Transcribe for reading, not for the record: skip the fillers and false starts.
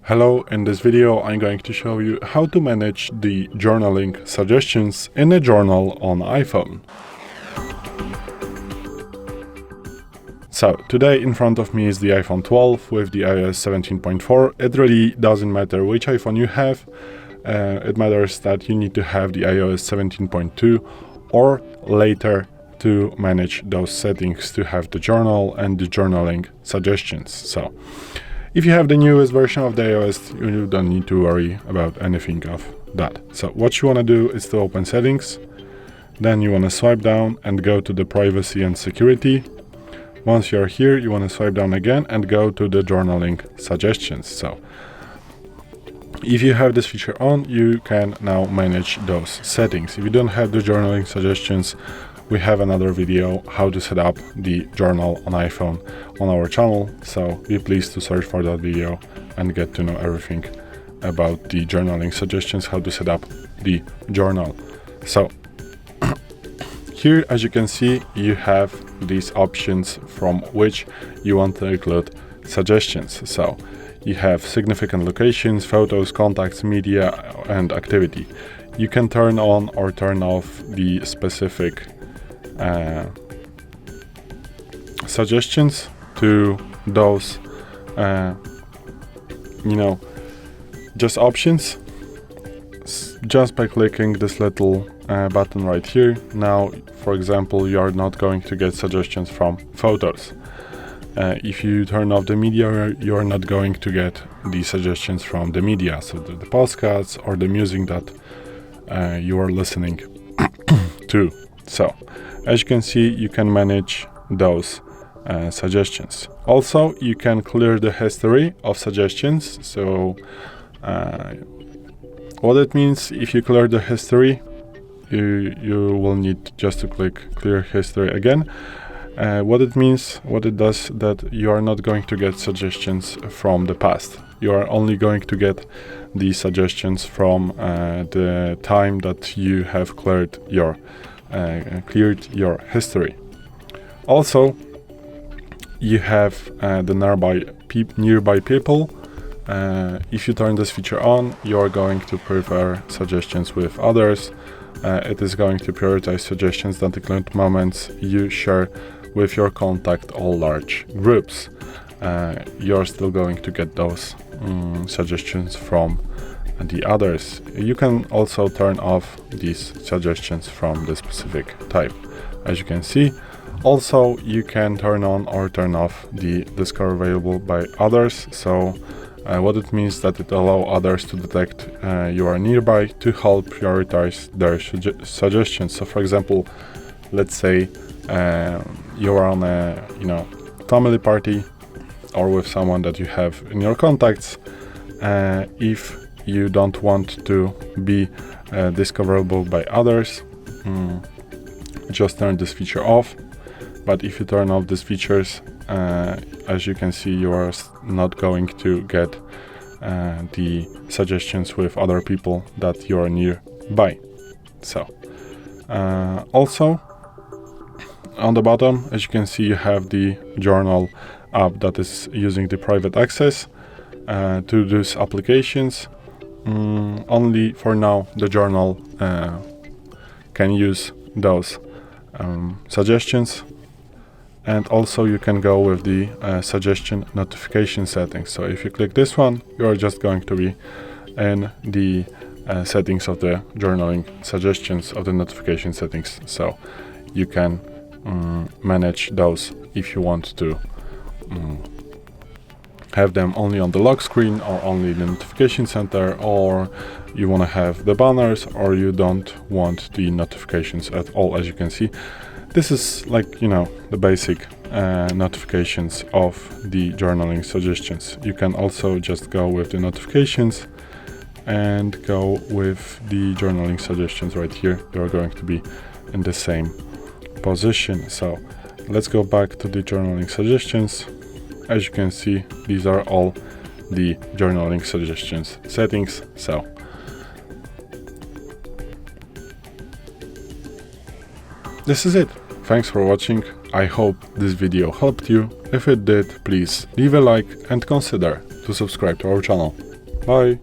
Hello, in this video I'm going to show you how to manage the journaling suggestions in a journal on iPhone. So today in front of me is the iPhone 12 with the iOS 17.4. It really doesn't matter which iPhone you have. It matters that you need to have the iOS 17.2 or later to manage those settings to have the journal and the journaling suggestions. So if you have the newest version of the iOS, you don't need to worry about anything of that. So what you want to do is to open settings, then you want to swipe down and go to the privacy and security. Once you're here, you want to swipe down again and go to the journaling suggestions. So if you have this feature on, you can now manage those settings. If you don't have the journaling suggestions, we have another video how to set up the journal on iPhone on our channel, so be pleased to search for that video and get to know everything about the journaling suggestions, how to set up the journal. So here, as you can see, you have these options from which you want to include suggestions. So you have significant locations, photos, contacts, media, and activity. You can turn on or turn off the specific suggestions to those just options just by clicking this little button right here. Now, for example, you are not going to get suggestions from photos. If you turn off the media, you are not going to get the suggestions from the media, so the podcasts or the music that you are listening to. So as you can see, you can manage those suggestions. Also, you can clear the history of suggestions. So what it means, if you clear the history, you will need just to click clear history again. What it does, that you are not going to get suggestions from the past. You are only going to get the suggestions from the time that you have cleared your history. Also, you have the nearby people. If you turn this feature on, you are going to prefer suggestions with others. It is going to prioritize suggestions that include moments you share with your contact or large groups. You're still going to get those suggestions from the others. You can also turn off these suggestions from the specific type, as you can see. Also, you can turn on or turn off the discover available by others. So what it means, that it allows others to detect you are nearby to help prioritize their suggestions. So for example, let's say you are on a family party or with someone that you have in your contacts. If you don't want to be discoverable by others, just turn this feature off. But if you turn off these features, as you can see, you are not going to get the suggestions with other people that you are nearby. So also on the bottom, as you can see, you have the journal app that is using the private access to these applications. Only for now the journal can use those suggestions, and also you can go with the suggestion notification settings. So if you click this one, you are just going to be in the settings of the journaling suggestions of the notification settings. So you can manage those if you want to have them only on the lock screen or only in the notification center, or you want to have the banners, or you don't want the notifications at all. As you can see, this is like the basic notifications of the journaling suggestions. You can also just go with the notifications and go with the journaling suggestions right here. You're going to be in the same position. So let's go back to the journaling suggestions. As you can see, these are all the journaling suggestions settings. So this is it. Thanks for watching. I hope this video helped you. If it did, please leave a like and consider to subscribe to our channel. Bye.